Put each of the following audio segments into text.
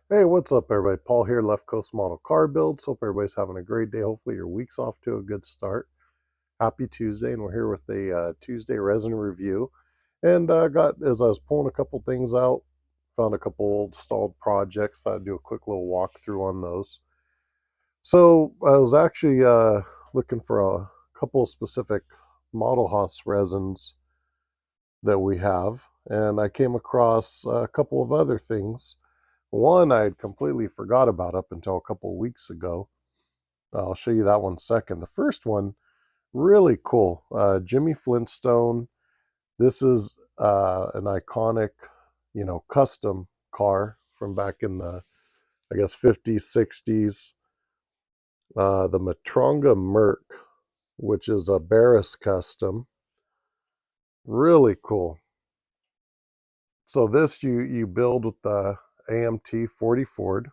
Hey, what's up, everybody? Paul here, Left Coast Model Car Builds. Hope everybody's having a great day. Hopefully, your week's off to a good start. Happy Tuesday, and we're here with a Tuesday resin review. And as I was pulling a couple things out, found a couple old stalled projects. I'd do a quick little walkthrough on those. So I was actually looking for a couple of specific Model Haus resins that we have, and I came across a couple of other things. One I had completely forgot about up until a couple of weeks ago. I'll show you that one second. The first one, really cool. Jimmy Flintstone. This is an iconic, custom car from back in the, I guess, 50s, 60s. The Matronga Merc, which is a Barris custom. Really cool. So this you build with the AMT 40 Ford.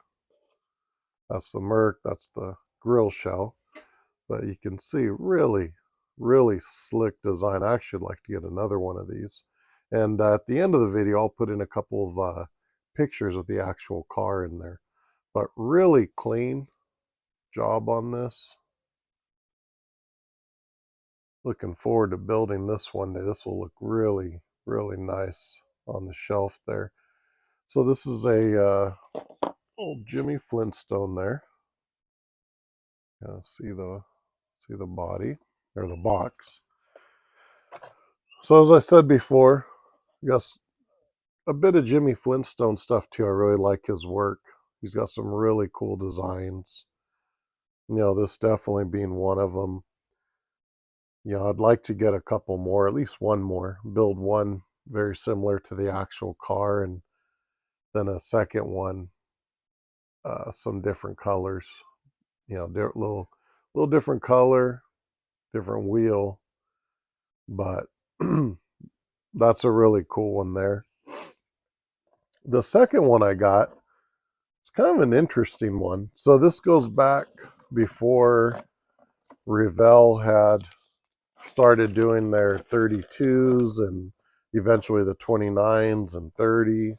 That's the Merc. That's the grill shell. But you can see really, really slick design. I actually like to get another one of these. And at the end of the video, I'll put in a couple of pictures of the actual car in there. But really clean job on this. Looking forward to building this one day. This will look really, really nice on the shelf there. So this is a old Jimmy Flintstone there. See the body or the box. So as I said before, I guess a bit of Jimmy Flintstone stuff too. I really like his work. He's got some really cool designs. This definitely being one of them. I'd like to get a couple more, at least one more. Build one very similar to the actual car, and then a second one, some different colors. Little different color, different wheel, but that's a really cool one there. The second one I got, it's kind of an interesting one. So this goes back before Revell had started doing their 32s and eventually the 29s and 30,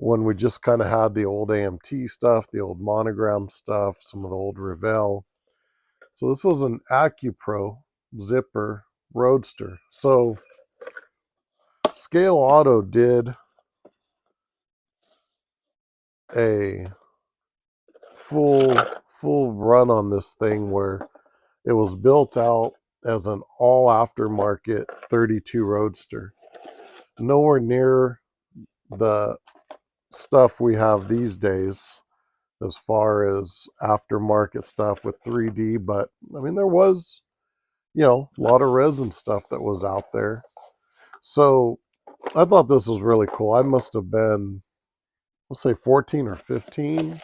when we just kind of had the old AMT stuff, the old Monogram stuff, some of the old Revell. So this was an AccuPro zipper roadster. So Scale Auto did a full run on this thing where it was built out as an all aftermarket 32 Roadster. Nowhere near the stuff we have these days as far as aftermarket stuff with 3D, but I mean, there was, a lot of resin stuff that was out there. So I thought this was really cool. I must have been, let's say 14 or 15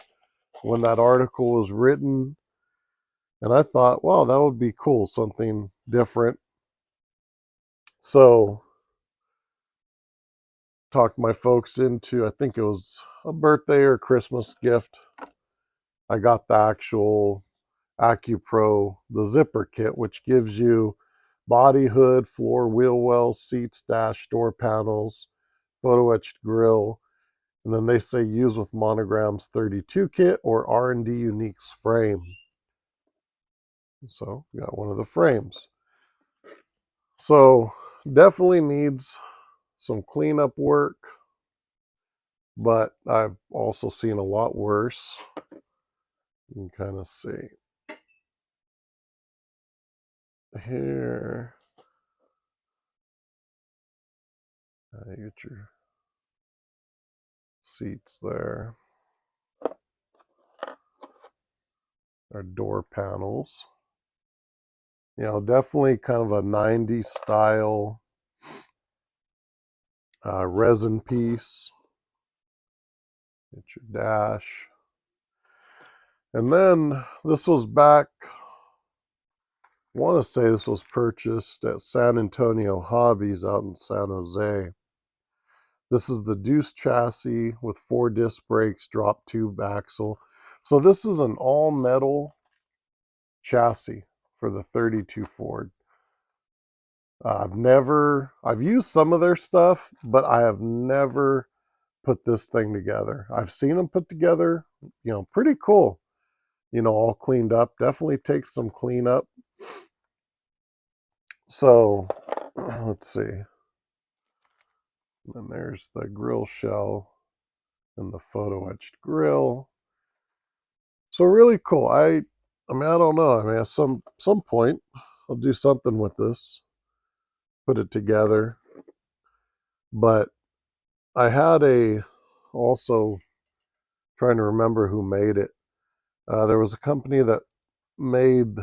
when that article was written. And I thought, wow, that would be cool, something different. So talked my folks into, I think it was a birthday or Christmas gift. I got the actual AccuPro, the zipper kit, which gives you body, hood, floor, wheel wells, seats, dash, door panels, photo etched grill, and then they say use with Monogram's 32 kit or R&D Unique's frame. So got one of the frames. So definitely needs some cleanup work, but I've also seen a lot worse. You can kind of see here. You get your seats there. Our door panels. Definitely kind of a 90s style resin piece. Get your dash. And then this was back, I want to say this was purchased at San Antonio Hobbies out in San Jose. This is the Deuce chassis with 4 disc brakes, drop tube axle. So this is an all metal chassis for the 32 Ford. I've used some of their stuff, but I have never put this thing together. I've seen them put together, pretty cool, all cleaned up. Definitely takes some cleanup. So let's see. And there's the grill shell and the photo etched grill. So really cool. I mean, I don't know. I mean, at some point, I'll do something with this, put it together. But I had also trying to remember who made it. There was a company that made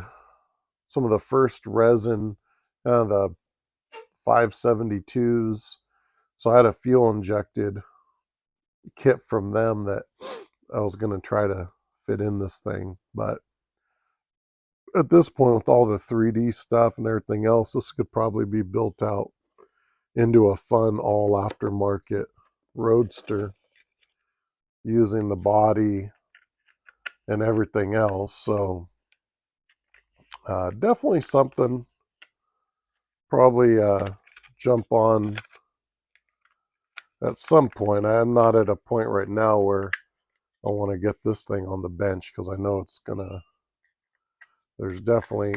some of the first resin, the 572s. So I had a fuel injected kit from them that I was going to try to fit in this thing. But at this point, with all the 3D stuff and everything else, this could probably be built out into a fun all aftermarket roadster using the body and everything else. So definitely something probably jump on at some point. I am not at a point right now where I want to get this thing on the bench because I know there's definitely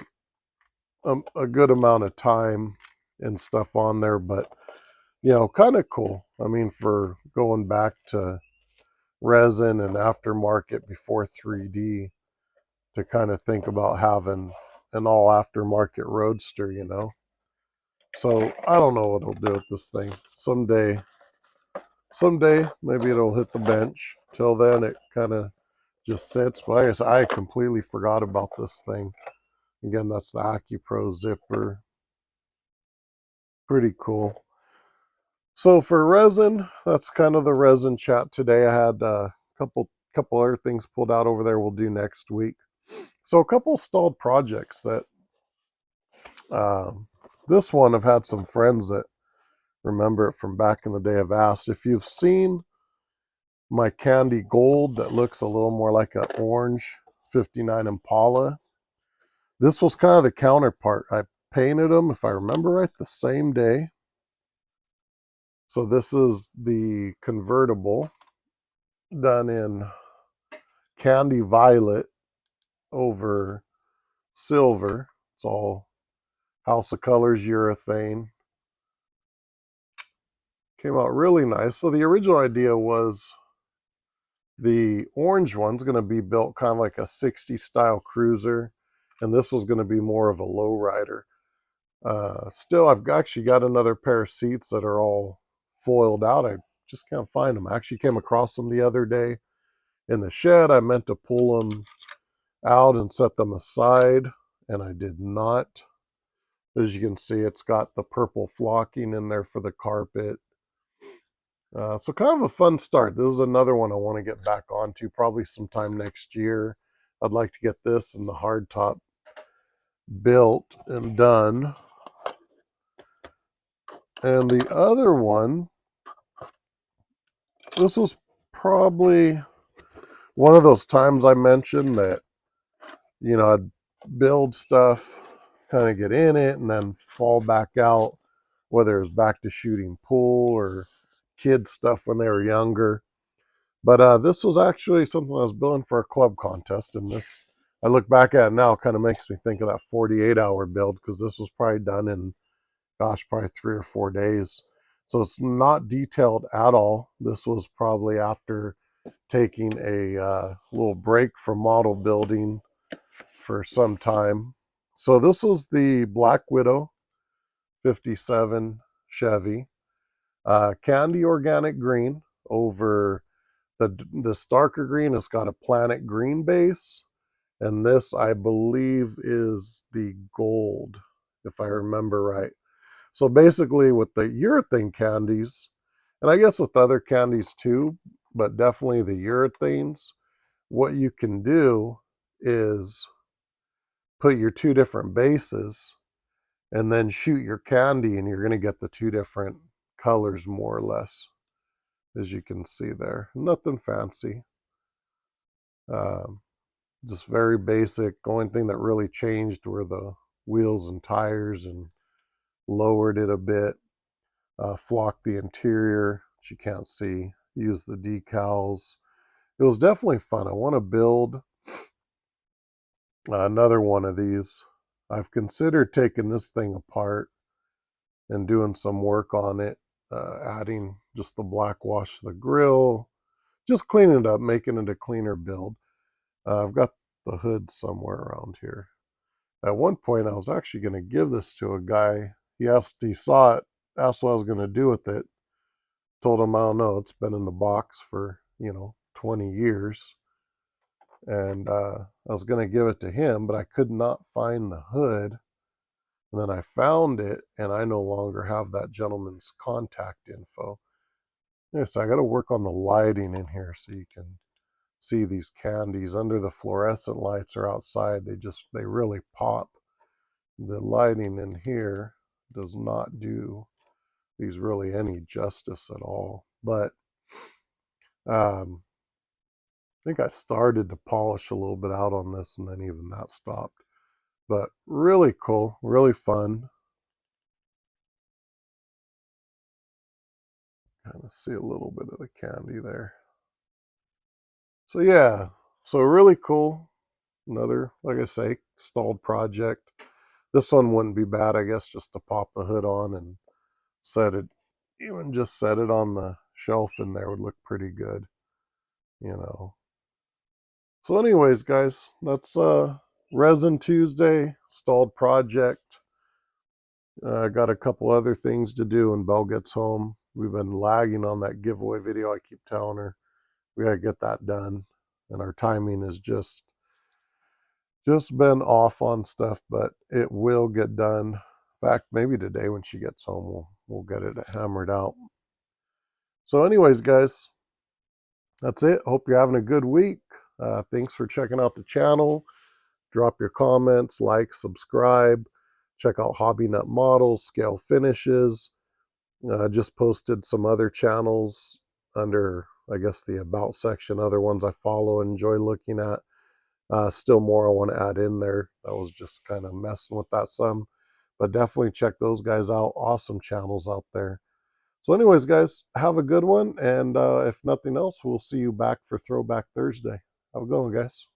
a good amount of time and stuff on there, but kind of cool. I mean, for going back to resin and aftermarket before 3D, to kind of think about having an all aftermarket roadster, So I don't know what I'll do with this thing. Someday maybe it'll hit the bench. Till then, it kind of just sits. But I guess I completely forgot about this thing. Again, that's the AccuPro zipper. Pretty cool. So for resin, that's kind of the resin chat today. I had a couple other things pulled out over there we'll do next week. So a couple stalled projects that this one I've had some friends that remember it from back in the day have asked if you've seen my candy gold that looks a little more like an orange 59 Impala. This was kind of the counterpart. I painted them, if I remember right, the same day. So this is the convertible done in candy violet over silver. It's all House of Colors urethane. Came out really nice. So the original idea was the orange one's going to be built kind of like a 60s style cruiser, and this was going to be more of a lowrider. Still, I've actually got another pair of seats that are all foiled out. I just can't find them. I actually came across them the other day in the shed. I meant to pull them out and set them aside, and I did not. As you can see, it's got the purple flocking in there for the carpet. So kind of a fun start. This is another one I want to get back onto probably sometime next year. I'd like to get this and the hardtop built and done. And the other one, this was probably one of those times I mentioned that, I'd build stuff, kind of get in it, and then fall back out, whether it was back to shooting pool or kids stuff when they were younger. But this was actually something I was building for a club contest, and this, I look back at it now, kind of makes me think of that 48-hour build, because this was probably done in, gosh, probably 3 or 4 days. So it's not detailed at all. This was probably after taking a little break from model building for some time. So this was the Black Widow 57 Chevy. Candy organic green over this darker green. It's got a planet green base. And this, I believe, is the gold, if I remember right. So basically with the urethane candies, and I guess with other candies too, but definitely the urethanes, what you can do is put your 2 different bases and then shoot your candy, and you're going to get the 2 different colors more or less, as you can see there. Nothing fancy. Just very basic. Only thing that really changed were the wheels and tires, and lowered it a bit. Flocked the interior, which you can't see. use the decals. It was definitely fun. I want to build another one of these. I've considered taking this thing apart and doing some work on it, adding just the black wash to the grill, just cleaning it up, making it a cleaner build. I've got the hood somewhere around here. At one point, I was actually going to give this to a guy. He saw it, asked what I was going to do with it. Told him, I don't know, it's been in the box for, 20 years. And I was going to give it to him, but I could not find the hood. And then I found it, and I no longer have that gentleman's contact info. Yes, I got to work on the lighting in here so you can see these candies under the fluorescent lights or outside. They really pop. The lighting in here does not do these really any justice at all. But I think I started to polish a little bit out on this, and then even that stopped. But really cool, really fun. Kind of see a little bit of the candy there. So yeah, so really cool. Another, like I say, stalled project. This one wouldn't be bad, I guess, just to pop the hood on and set it, even just set it on the shelf in there would look pretty good, you know. So anyways, guys, that's Resin Tuesday, stalled project. I got a couple other things to do when Belle gets home. We've been lagging on that giveaway video. I keep telling her we got to get that done. And our timing is just been off on stuff, but it will get done. In fact, maybe today when she gets home, we'll get it hammered out. So anyways, guys, that's it. Hope you're having a good week. Thanks for checking out the channel. Drop your comments, like, subscribe. Check out Hobbynut Models, Scale Finishes. Just posted some other channels under, I guess, the About section, other ones I follow and enjoy looking at. Still more I want to add in there. I was just kind of messing with that some. But definitely check those guys out. Awesome channels out there. So anyways, guys, have a good one. And if nothing else, we'll see you back for Throwback Thursday. Have a good one, guys.